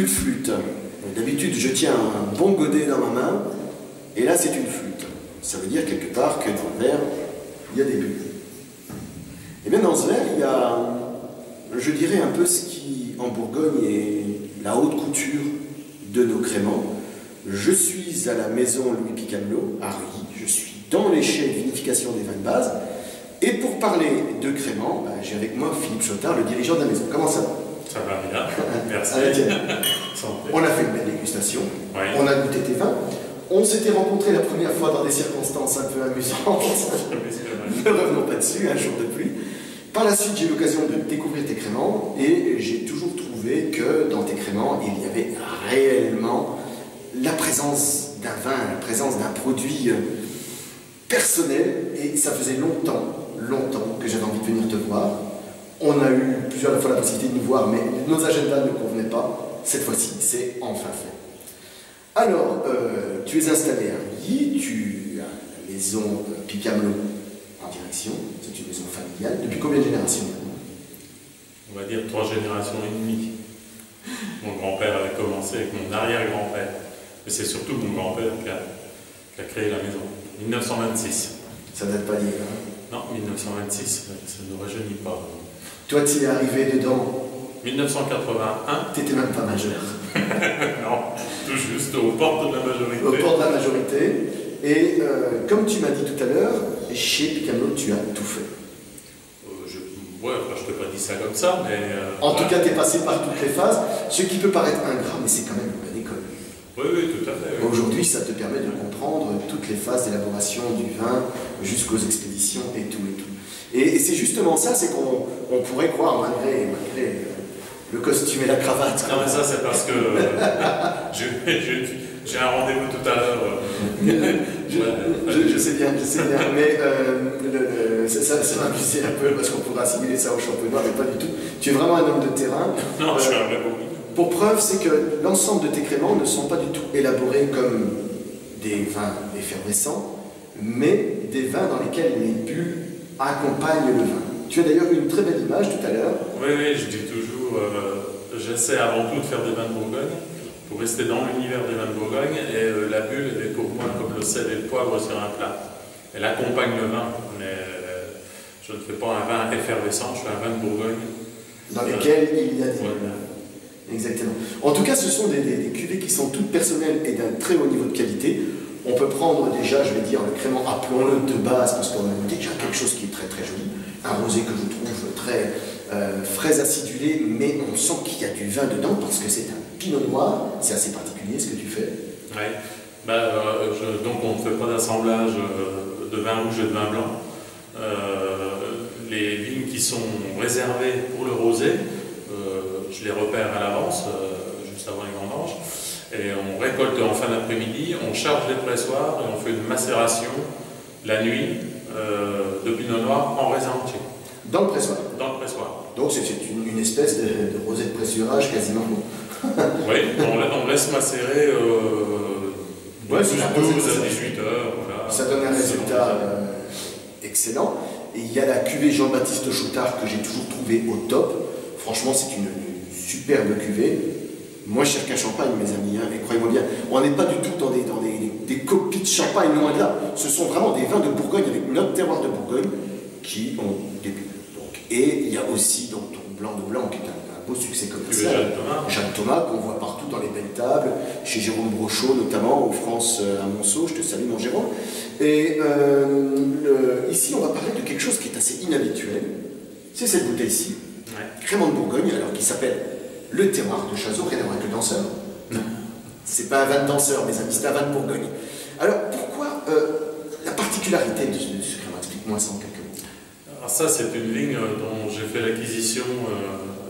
flûte. D'habitude, je tiens un bon godet dans ma main, et là, c'est une flûte. Ça veut dire quelque part que dans le verre, il y a des bulles. Et bien dans ce verre, il y a, je dirais, un peu ce qui, en Bourgogne, est la haute couture de nos créments. Je suis à la maison Louis Picamelot, à Ruilly. Je suis dans les chais de vinification des vins de base. Et pour parler de créments, j'ai avec moi Philippe Chotard, le dirigeant de la maison. Comment ça va? Ça va bien, merci. On a fait une belle dégustation, Oui. On a goûté tes vins. On s'était rencontrés la première fois dans des circonstances un peu amusantes. Ne revenons pas dessus, un jour de pluie. Par la suite, j'ai eu l'occasion de découvrir tes créments et j'ai toujours trouvé que dans tes créments, il y avait réellement la présence d'un vin, la présence d'un produit personnel, et ça faisait longtemps que j'avais envie de venir te voir. On a eu plusieurs fois la possibilité de nous voir, mais nos agendas ne convenaient pas. Cette fois-ci, c'est enfin fait. Alors, tu es installé à Ruilly, tu as la maison Picamelot en direction, c'est une maison familiale. Depuis combien de générations? On va dire 3 générations et demie. Mon grand-père avait commencé avec mon arrière-grand-père. Mais c'est surtout mon grand-père qui a créé la maison. 1926. Ça date pas d'hier, hein? Non, 1926, ça ne rajeunit pas. Toi, tu es arrivé dedans. 1981. Tu n'étais même pas majeur. Non, tout juste aux portes de la majorité. Aux portes de la majorité. Et comme tu m'as dit tout à l'heure, chez Picamelot, tu as tout fait. Ouais, enfin, je ne t'ai pas dit ça comme ça, mais... en tout cas, tu es passé par toutes les phases, ce qui peut paraître ingrat, mais c'est quand même une bonne école. Oui, oui, tout à fait. Oui. Aujourd'hui, ça te permet de comprendre toutes les phases d'élaboration du vin, jusqu'aux expéditions et tout et tout. Et c'est justement ça, c'est qu'on pourrait croire, malgré le costume et la cravate. Non, mais ça, c'est parce que j'ai un rendez-vous tout à l'heure. Je sais bien, mais ça m'amusait un peu parce qu'on pourrait assimiler ça au champenois, mais pas du tout. Tu es vraiment un homme de terrain. Non, je suis un vrai bourguignon. Pour preuve, c'est que l'ensemble de tes créments ne sont pas du tout élaborés comme des vins effervescents, mais des vins dans lesquels les bulles accompagnent le vin. Tu as d'ailleurs une très belle image tout à l'heure. Oui, je dis toujours, j'essaie avant tout de faire des vins de Bourgogne, pour rester dans l'univers des vins de Bourgogne, et la bulle est pour moi comme le sel et le poivre sur un plat. Elle accompagne le vin, mais je ne fais pas un vin effervescent, je fais un vin de Bourgogne. Dans lequel il y a des bulles. Voilà. Exactement. En tout cas, ce sont des cuvées qui sont toutes personnelles et d'un très haut niveau de qualité. On peut prendre déjà, je vais dire, le crément, appelons-le de base, parce qu'on a déjà quelque chose qui est très très joli. Un rosé que je trouve très frais acidulé, mais on sent qu'il y a du vin dedans, parce que c'est un pinot noir. C'est assez particulier ce que tu fais. Oui, donc on ne fait pas d'assemblage de vin rouge et de vin blanc. Les vignes qui sont réservées pour le rosé, je les repère à l'avance, juste avant les vendanges, et on récolte en fin d'après-midi, on charge les pressoirs et on fait une macération la nuit de pinot noir en raisin entier. Dans le pressoir. Dans le pressoir. Donc c'est une espèce de rosé de pressurage quasiment. Oui, on laisse macérer de 12 à 18 heures. Voilà. Ça donne un résultat excellent. Et il y a la cuvée Jean-Baptiste Choutard que j'ai toujours trouvé au top. Franchement, c'est une superbe cuvée. Moi, je cherche qu'un champagne, mes amis, hein, et croyez-moi bien, on n'est pas du tout dans des copies de champagne, loin de là. Ce sont vraiment des vins de Bourgogne avec notre terroir de Bourgogne qui ont des bulles. Et il y a aussi donc, ton blanc de blanc qui est un beau succès commercial. Jeanne Thomas, qu'on voit partout dans les belles tables, chez Jérôme Brochot notamment, aux France à Monceau. Je te salue, mon Jérôme. Et ici, on va parler de quelque chose qui est assez inhabituel. C'est cette bouteille-ci. Ouais. Crémant de Bourgogne, alors qui s'appelle le terroir de Chazot, rien à voir avec le danseur. C'est pas un vin de danseur, mes amis, c'est un vin de Bourgogne. Alors pourquoi la particularité de ce crémant? Explique-moi ça en quelques mots. Alors ça, c'est une vigne dont j'ai fait l'acquisition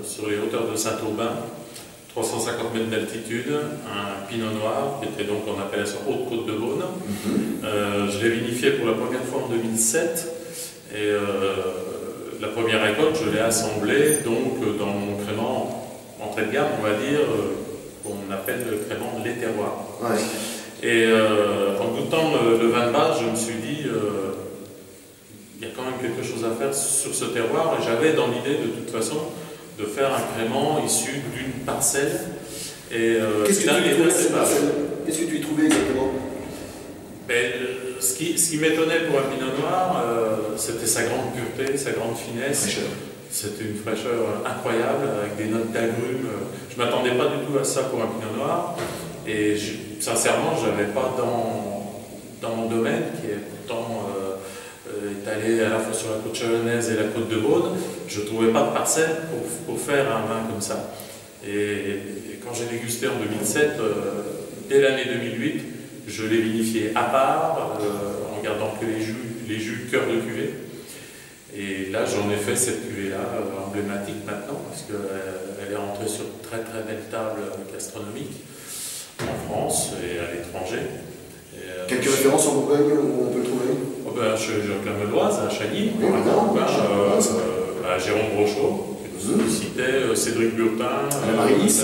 sur les hauteurs de Saint-Aubin, 350 mètres d'altitude, un pinot noir, qui était donc en appellation Haute-Côte de Beaune. Je l'ai vinifié pour la première fois en 2007, et la première récolte, je l'ai assemblée donc dans mon crémant entrée de gamme, on va dire, qu'on appelle le crémant Les Terroirs. Ouais. Et en goûtant le vin de base, je me suis dit, il y a quand même quelque chose à faire sur ce terroir, et j'avais dans l'idée de toute façon de faire un crémant issu d'une parcelle, Et Qu'est-ce que tu y trouvais exactement? Ce qui m'étonnait pour un pinot noir, c'était sa grande pureté, sa grande finesse. C'était une fraîcheur incroyable, avec des notes d'agrumes. Je ne m'attendais pas du tout à ça pour un pinot noir. Et sincèrement, je n'avais pas dans mon domaine, qui est pourtant étalé à la fois sur la côte chalonnaise et la côte de Beaune, je ne trouvais pas de parcelle pour faire un vin comme ça. Et quand j'ai dégusté en 2007, dès l'année 2008, je l'ai vinifié à part, en gardant que les jus cœur de cuvée. Et là, j'en ai fait cette cuvée-là, emblématique maintenant, parce qu'elle est rentrée sur de très très belles tables gastronomiques en France et à l'étranger. Quelques références en Bourgogne où on peut le trouver? Je réclame l'Oise, à Chagny, oui, à Jérôme Brochot, qui nous citait, Cédric Burtin, à la Marilis,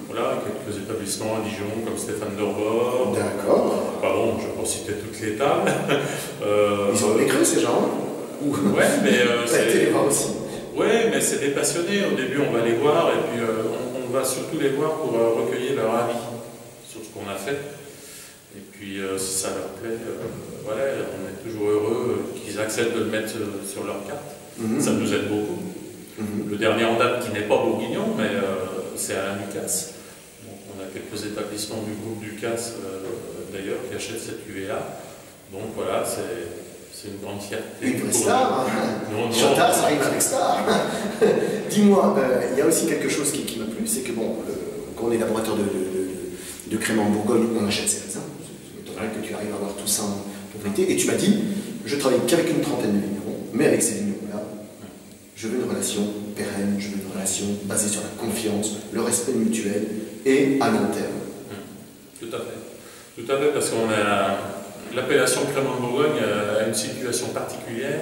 voilà, quelques établissements à Dijon comme Stéphane Dorbord. D'accord. Bon, je ne vais pas citer toutes les tables. Ils ont des creux ces gens. Ouais, mais c'est aussi. Ouais, mais c'est des passionnés. Au début, on va les voir et puis on va surtout les voir pour recueillir leur avis sur ce qu'on a fait. Et puis, si ça leur plaît, voilà, on est toujours heureux qu'ils acceptent de le mettre sur leur carte. Ça nous aide beaucoup. Le dernier en date qui n'est pas bourguignon, mais c'est Alain Ducasse. Donc, on a quelques établissements du groupe Ducasse d'ailleurs qui achètent cette cuvée-là. Donc voilà, c'est une grande fierté. Une vraie star. Chotard, ça arrive avec star. Dis-moi, il y a aussi quelque chose qui m'a plu, c'est que bon, quand on est laboratoire de crémant en Bourgogne, on achète ses raisins. Je m'étonnerais que tu arrives à avoir tout ça en propriété. Et tu m'as dit, je travaille qu'avec une trentaine de vignerons, mais avec ces vignerons-là, je veux une relation pérenne, je veux une relation basée sur la confiance, le respect mutuel et à long terme. Tout à fait. Tout à fait, parce qu'on a l'appellation Crémant de Bourgogne a une situation particulière.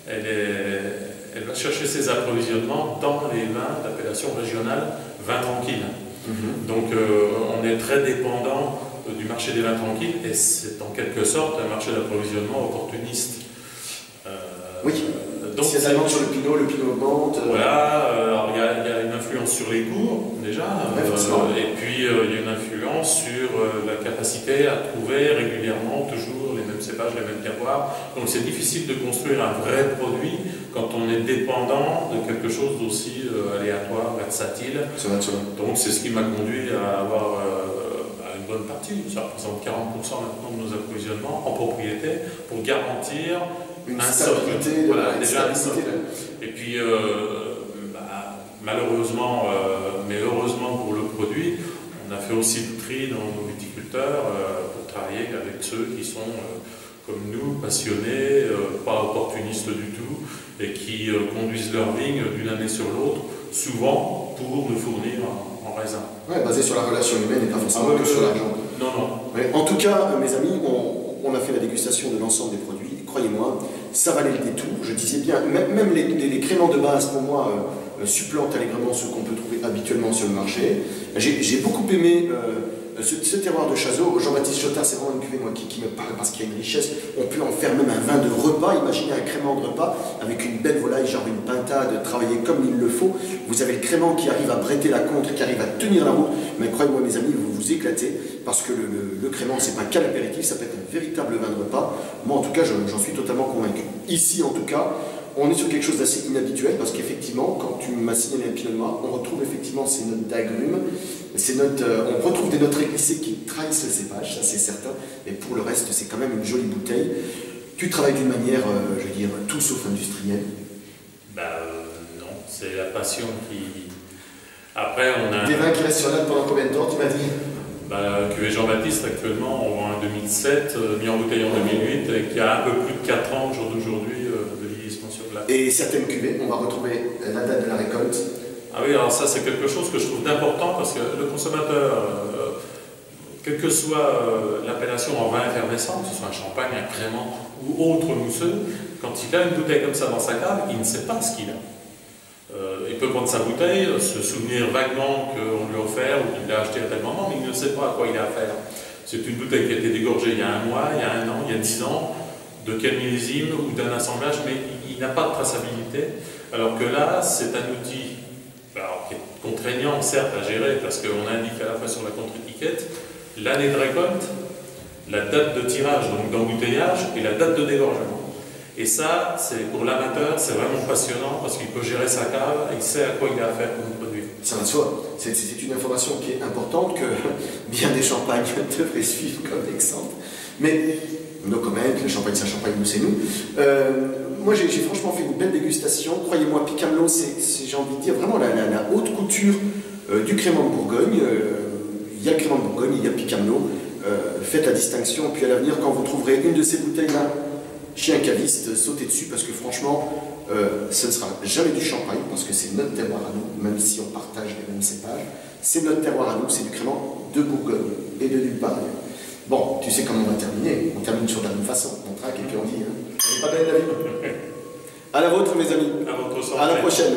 Elle va chercher ses approvisionnements dans les vins d'appellation régionale vin tranquille. Donc on est très dépendant du marché des vins tranquilles et c'est en quelque sorte un marché d'approvisionnement opportuniste. Oui. Donc s'il y a sur le pinot augmente. Voilà, alors il y a une influence sur les cours déjà, et puis il y a une influence sur la capacité à trouver régulièrement toujours les mêmes cépages, les mêmes terroirs. Donc c'est difficile de construire un vrai produit quand on est dépendant de quelque chose d'aussi aléatoire, versatile. Donc c'est ce qui m'a conduit à avoir une bonne partie, ça représente 40% maintenant de nos approvisionnements en propriété pour garantir une un stabilité, voilà, déjà un socle. Et puis, malheureusement, mais heureusement pour le produit, on a fait aussi le tri dans nos viticulteurs pour travailler avec ceux qui sont, comme nous, passionnés, pas opportunistes du tout, et qui conduisent leur vigne d'une année sur l'autre, souvent pour nous fournir en raisin. Ouais, basé sur la relation humaine et pas forcément que sur l'argent. Non, non. Mais en tout cas, mes amis, on a fait la dégustation de l'ensemble des produits. Croyez-moi, ça valait le détour. Je disais bien, même les créments de base, pour moi, supplantent allègrement ce qu'on peut trouver habituellement sur le marché. J'ai beaucoup aimé ce terroir de Chazot. Jean-Baptiste Chotard, c'est vraiment une cuvée moi, qui me parle parce qu'il y a une richesse. On peut en faire même un vin de repas. Imaginez un crémant de repas avec une belle volaille, genre une pintade, travaillée comme il le faut. Vous avez le crémant qui arrive à bretter la contre, qui arrive à tenir la route. Mais croyez-moi, mes amis, vous vous éclatez parce que le crémant, c'est pas qu'un apéritif, ça peut être un véritable vin de repas. Moi, en tout cas, j'en suis totalement convaincu. Ici, en tout cas, on est sur quelque chose d'assez inhabituel parce qu'effectivement, quand tu m'as signalé un pinot noir, on retrouve effectivement ces notes d'agrumes, on retrouve des notes réglissées qui trahissent le cépage, ça c'est certain, mais pour le reste, c'est quand même une jolie bouteille. Tu travailles d'une manière, je veux dire, tout sauf industrielle. Non, c'est la passion qui... Après, on a... Des vins qui restent sur l'âne pendant combien de temps, tu m'as dit? Cuvée Jean-Baptiste, actuellement, on vend en 2007, mis en bouteille en 2008, et qui a un peu plus de 4 ans, au jour d'aujourd'hui, de vieillissement sur glace. Et certaines cuvées, on va retrouver la date de la récolte. Ah oui, alors ça, c'est quelque chose que je trouve d'important, parce que le consommateur, quelle que soit l'appellation en vin effervescent, que ce soit un champagne, un crémant ou autre mousseux, quand il a une bouteille comme ça dans sa cave, il ne sait pas ce qu'il a. Il peut prendre sa bouteille, se souvenir vaguement qu'on lui a offert ou qu'il l'a acheté à tel moment, mais il ne sait pas à quoi il a affaire. C'est une bouteille qui a été dégorgée il y a un mois, il y a un an, il y a 10 ans, de quel millésime ou d'un assemblage, mais il n'a pas de traçabilité. Alors que là, c'est un outil qui est contraignant, certes, à gérer, parce qu'on indique à la fois sur la contre-étiquette l'année de récolte, la date de tirage, donc d'embouteillage, et la date de dégorgement. Et ça, pour l'amateur, c'est vraiment passionnant parce qu'il peut gérer sa cave et il sait à quoi il a affaire comme produit. Ça va de soi. C'est une information qui est importante que bien des champagnes devraient suivre comme exemple. Mais, no comment, le champagne c'est un champagne, nous c'est nous. Moi j'ai franchement fait une belle dégustation. Croyez-moi, Picamelo, c'est j'ai envie de dire vraiment la haute couture du crément de Bourgogne. Il y a le crément de Bourgogne, il y a Picamelo. Faites la distinction, puis à l'avenir, quand vous trouverez une de ces bouteilles-là chez un caviste, sautez dessus parce que franchement, ce ne sera jamais du champagne parce que c'est notre terroir à nous, même si on partage les mêmes cépages. C'est notre terroir à nous, c'est du crément de Bourgogne et de nulle part ailleurs. Bon, tu sais comment on va terminer. On termine sur de la même façon. On traque et puis on dit. Hein. Elle n'est pas belle la vie. À la vôtre, mes amis. À votre santé. À la prochaine.